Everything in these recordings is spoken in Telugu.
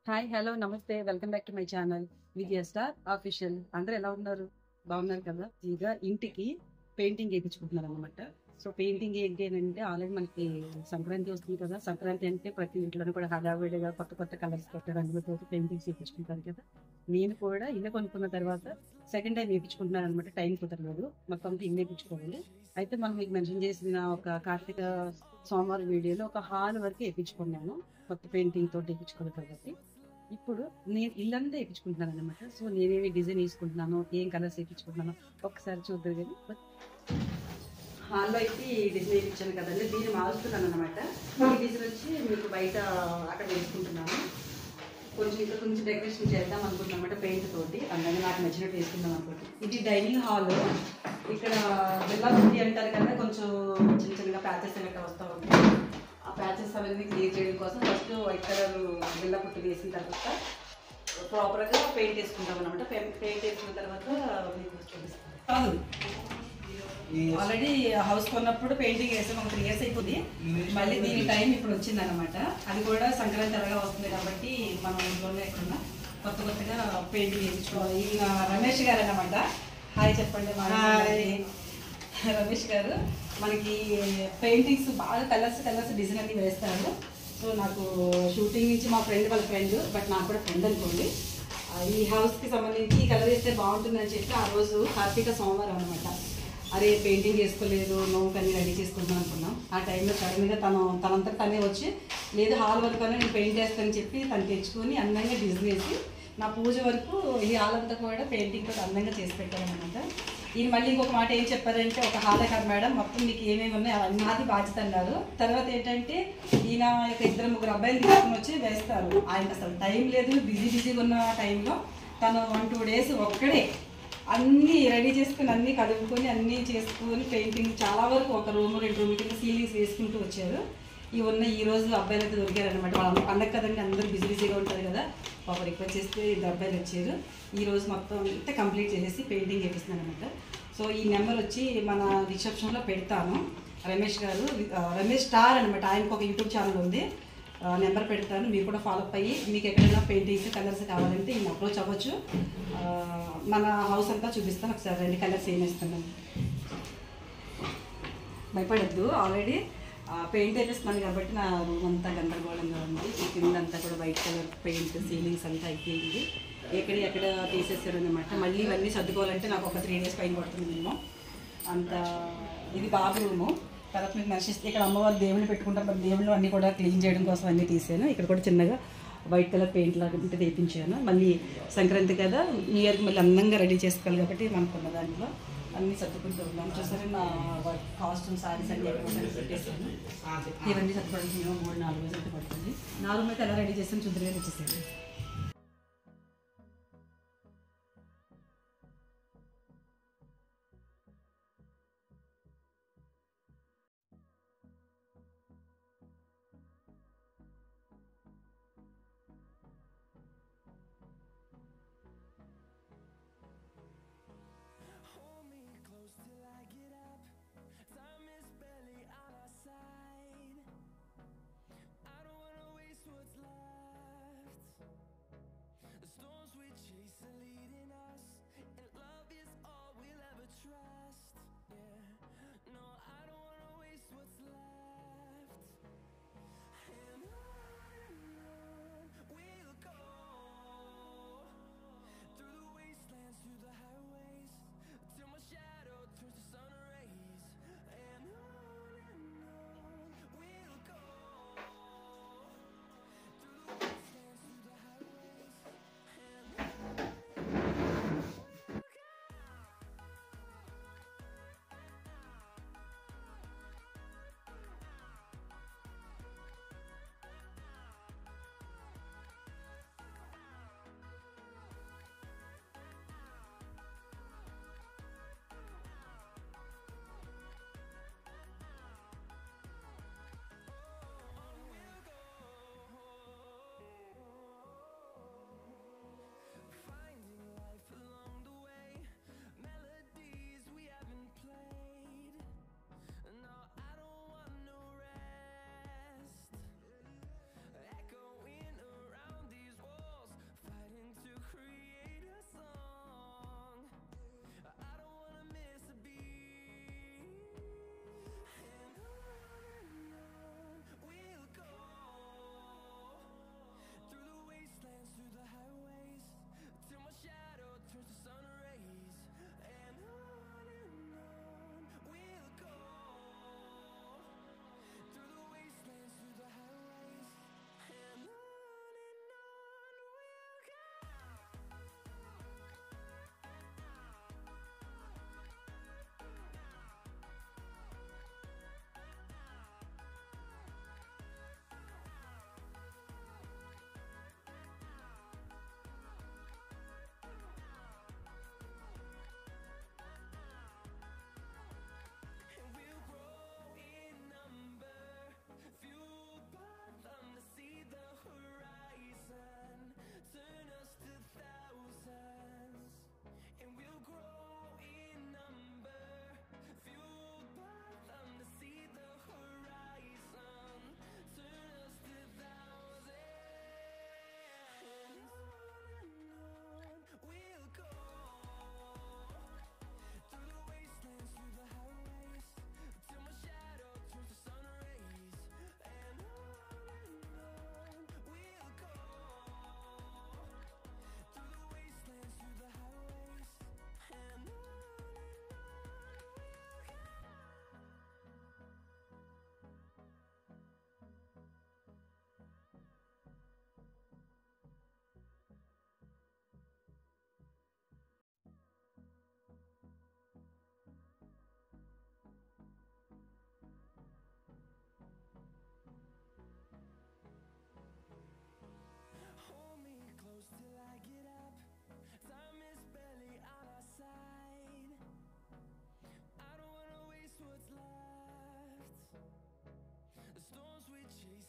హాయ్ హలో నమస్తే welcome back to my channel Vijaya star official. అందరూ ఎలా ఉన్నారు? బాగున్నారు కదా? ఇక ఇంటికి పెయింటింగ్ వేయించుకుంటున్నారు అనమాట. సో పెయింటింగ్ ఏంటి అని అంటే ఆల్రెడీ మనకి సంక్రాంతి వస్తుంది కదా. సంక్రాంతి అంటే ప్రతి ఇంట్లోనూ కూడా హడావిడిగా కొత్త కొత్త కలర్స్ కొత్త రంగులతో పెయింటింగ్స్ వేయించుకుంటారు కదా. నేను కూడా ఇల్లు కొనుక్కున్న తర్వాత సెకండ్ టైం వేయించుకుంటున్నాను అనమాట. టైం కుదరలేదు, మొత్తం ఇల్లు వేయించుకోవాలి. అయితే మనం మీకు మెన్షన్ చేసిన ఒక కార్తీక సోమవారం వీడియోలో ఒక హాల్ వరకు వేయించుకున్నాను. కొత్త పెయింటింగ్ తోటి వేయించుకోవాలి కాబట్టి ఇప్పుడు నేను ఇల్లంతా వేయించుకుంటున్నాను అనమాట. సో నేనేమి డిజైన్ వేసుకుంటున్నాను, ఏం కలర్స్ వేయించుకుంటున్నాను ఒకసారి చూద్దరు. కానీ హాల్లో అయితే ఈ డిజైన్ వేయించాను కదండి, దీన్ని మారుస్తున్నాను అనమాట. ఈ డిజైన్ వచ్చి మీకు బయట అక్కడ వేసుకుంటున్నాను. కొంచెం డెకరేషన్ చేద్దాం అనుకుంటున్నాను అనమాట. పెయింట్ తోటి అందంగా నాకు నచ్చినట్టు వేసుకుందాం అనుకుంటున్నాను. ఇది డైనింగ్ హాల్. ఇక్కడ బిల్లా బుట్టి అంటారు కదా, కొంచెం చిన్న చిన్నగా ప్యాచెస్ అనేవి వస్తూ ఉంటాయి. ఆ ప్యాచెస్ అవన్నీ క్లియర్ చేయడం కోసం ఫస్ట్ వైట్ కలర్ బిల్లా పుట్టి వేసిన తర్వాత ప్రాపర్గా పెయింట్ వేసుకుంటాం అనమాట. పెయింట్ వేసుకున్న తర్వాత మీకు చూపిస్తాను. కాదు, ఆల్రెడీ హౌస్ కొన్నప్పుడు పెయింటింగ్ వేసాం, ఒక 3 years అయిపోయింది. మళ్ళీ దీని టైం ఇప్పుడు వచ్చింది అనమాట. అది కూడా సంక్రాంతి అలాగా వస్తుంది కాబట్టి మనం ఇంట్లోనే ఎక్కడున్నా కొత్తగా పెయింటింగ్ వేయించుకోవాలి. ఈయన రమేష్ గారు అనమాట. హాయ్ చెప్పండి. రమేష్ గారు మనకి పెయింటింగ్స్ బాగా కలర్స్ డిజైన్ అన్ని వేస్తారు. సో నాకు షూటింగ్ నుంచి మా వాళ్ళ ఫ్రెండ్, బట్ నాకు కూడా ఫ్రెండ్ అనుకోండి. ఈ హౌస్కి సంబంధించి ఈ కలర్ వేస్తే బాగుంటుందని చెప్పి ఆ రోజు కార్తీక సోమవారం అనమాట. అరే పెయింటింగ్ వేసుకోలేదు, నోకన్నీ రెడీ చేసుకుందాం అనుకున్నాం. ఆ టైంలో సడన్గా తనంతా తనే వచ్చి లేదు హాల్ వరకు అనే నేను పెయింట్ వేస్తానని చెప్పి తను తెచ్చుకొని అందంగా డిజైన్ వేసి నా పూజ వరకు ఈ హాల్ అంతా కూడా పెయింటింగ్ తోటి అందంగా చేసి పెట్టారనమాట. ఈయన మళ్ళీ ఇంకొక మాట ఏం చెప్పారంటే, ఒక హాలే కాదు మేడం, మొత్తం మీకు ఏమేమి ఉన్నాయి అవన్నీ నాది బాధ్యత అన్నారు. తర్వాత ఏంటంటే ఈయన ఒక 2-3 అబ్బాయిలు తీసుకుని వచ్చి వేస్తారు. ఆయనకు అసలు టైం లేదు, బిజీగా ఉన్న టైంలో తను 1-2 days ఒక్కడే అన్నీ రెడీ చేసుకుని అన్నీ కడుక్కొని అన్నీ చేసుకొని పెయింటింగ్ చాలా వరకు ఒక రూమ్ 2 రూమ్ కింద సీలింగ్స్ వేసుకుంటూ వచ్చారు. ఈ రోజు అబ్బాయిలు అయితే దొరికారనమాట. వాళ్ళ పండగ కదండి, అందరూ బిజీగా ఉంటారు కదా. పాప రిక్వెస్ట్ చేస్తే 2 అబ్బాయిలు వచ్చారు. ఈ రోజు మొత్తం అంతా కంప్లీట్ చేసేసి పెయింటింగ్ చేపిస్తున్నాను అనమాట. సో ఈ నెంబర్ వచ్చి మన రిసెప్షన్లో పెడతాను. రమేష్ స్టార్ అనమాట. ఆయనకు ఒక యూట్యూబ్ ఛానల్ ఉంది. నెంబర్ పెడతాను, మీరు కూడా ఫాలో అప్ అయ్యి మీకు ఎక్కడైనా పెయింటింగ్స్ కలర్స్ కావాలంటే ఈయన అప్రోచ్ అవ్వచ్చు. మన హౌస్ అంతా చూపిస్తాను. ఒకసారి 2 కలర్స్ ఏం వేస్తున్నాను. భయపడద్దు, ఆల్రెడీ పెయింట్ వేపిస్తున్నాను కాబట్టి నా రూమ్ అంతా గందరగోళంగా ఉంది. ఈ కింద అంతా కూడా వైట్ కలర్ పెయింట్, సీలింగ్స్ అంతా అయిపోయింది. ఎక్కడ తీసేసారు అనమాట. మళ్ళీ ఇవన్నీ సర్దుకోవాలంటే నాకు ఒక 3 days పైన పడుతుంది మేము అంత. ఇది బాబు రూము. తర్వాత మీకు నచ్చిస్తే ఇక్కడ అమ్మవారు దేవుళ్ళు పెట్టుకుంటాం, మరి దేవుళ్ళు అన్నీ కూడా క్లీన్ చేయడం కోసం అన్నీ తీసాను. ఇక్కడ కూడా చిన్నగా వైట్ కలర్ పెయింట్ లాగా ఉంటే తెప్పించాను. మళ్ళీ సంక్రాంతి కదా, న్యూ ఇయర్కి మళ్ళీ అందంగా రెడీ చేసుకోవాలి కాబట్టి మనకున్న దాంట్లో అన్నీ సర్దుకుంటూ ఉన్నాం. చూసారు నా కాస్ట్యూమ్ సారీస్ అన్నీ ఎక్కడ పెట్టేసాను. ఇవన్నీ సర్దుపడానికి మేము 3-4 రోజులు అయితే పడుతుంది. నా రూమ్ అయితే ఎలా రెడీ చేస్తాను చూద్దరుగా వచ్చేసాను. Hold me close till I get up. Time is barely on our side. I don't wanna waste what's left.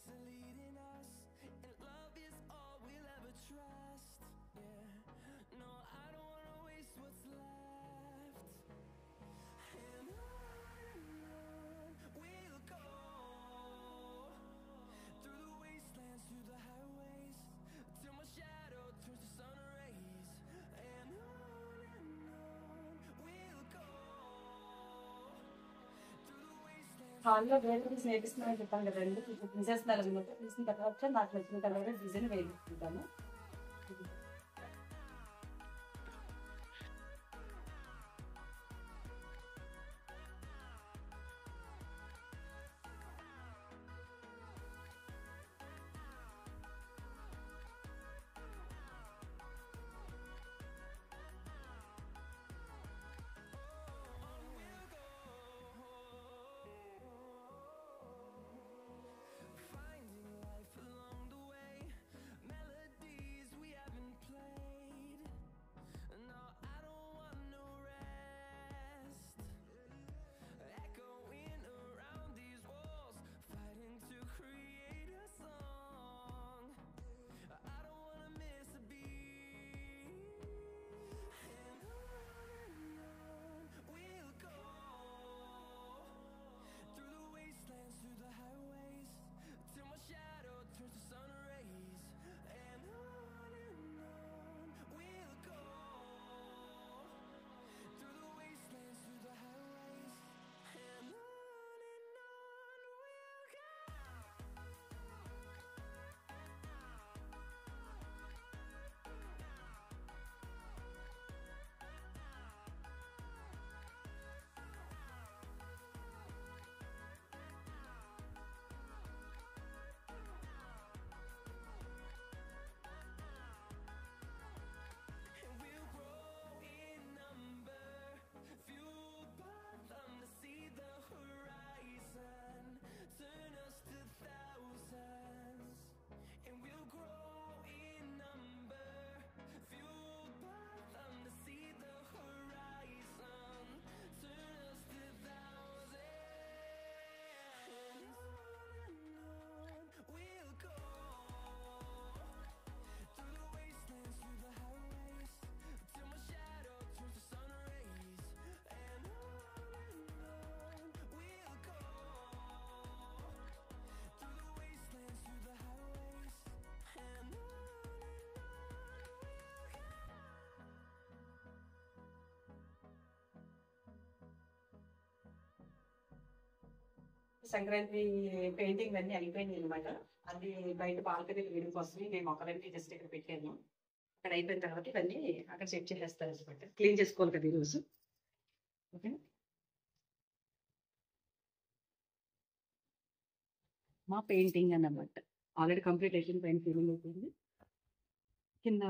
ways are leading us, and love is all we'll ever trust. Yeah, no, I don't wanna waste what's left. And on we'll go, through the wastelands, through the highways, till my shadow turns to sun rays. And on we'll go, through the wastelands. హాల్లో వేరే నేర్పిస్తున్నామని చెప్పాను కదండి, ఇప్పుడు తీసేస్తున్నారు అనమాట. తీసిన తర్వాత నాకు నచ్చిన కలర్ డిజైన్ వేయించుకుంటాను. Finding life along the way, melodies we haven't played. No, I don't want no rest. Echoing around these walls, fighting to create a song. I don't wanna miss a beat. And on we'll go, through the wastelands, through the highways, till my shadow turns to sun rays. And on we'll go, through the wastelands, through the highways. And on we'll go. And we'll grow in number, fueled by them to see the horizon, turn us to thousands. And we'll grow in number, fueled by them to see the horizon, turn us to thousands. And on we'll go, through the wastelands, through the highways, till my shadow turns to sun rays. And on we'll go, through the wastelands, through the highways. And on we'll go. Sankranti painting అన్నీ అయిపోయినాయి అనమాట. అది బయట బాల్కనీ వేయడం కోసం నేను మొక్కలన్నీ జస్ట్ ఇక్కడ పెట్టాను. అక్కడ అయిపోయిన తర్వాత ఇవన్నీ అక్కడ సెట్ చేసేస్తాను అనమాట. క్లీన్ చేసుకోవాలి కదా ఈరోజు. ఓకే, మా పెయింటింగ్ అన్నమాట ఆల్రెడీ కంప్లీట్ అయిపోయింది. పైన క్లీనింగ్ అయిపోయింది, కింద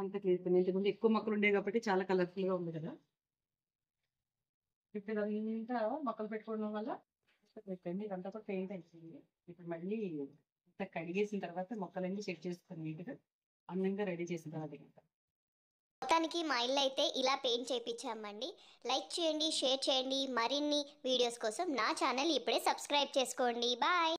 అంతా క్లీన్ అయిపోయింది. ఇంతకుముందు ఎక్కువ మొక్కలు ఉండేవి కాబట్టి చాలా కలర్ఫుల్గా ఉంది కదా. ఇప్పుడు ఇదంతా మొక్కలు పెట్టుకోవడం వల్ల పెట్టండి, ఇదంతా కూడా పెయింట్ అయిపోయింది. ఇప్పుడు మళ్ళీ అంతా కడిగేసిన తర్వాత మొక్కలన్నీ సెట్ చేసుకొని నీట్గా అందంగా రెడీ చేసిన తర్వాత ఇంకా మొత్తానికి మా ఇల్లు అయితే ఇలా పెయింట్ చేయించామండి. లైక్ చేయండి, షేర్ చేయండి. మరిన్ని వీడియోస్ కోసం నా ఛానల్ ఇప్పుడే సబ్స్క్రైబ్ చేసుకోండి. బాయ్.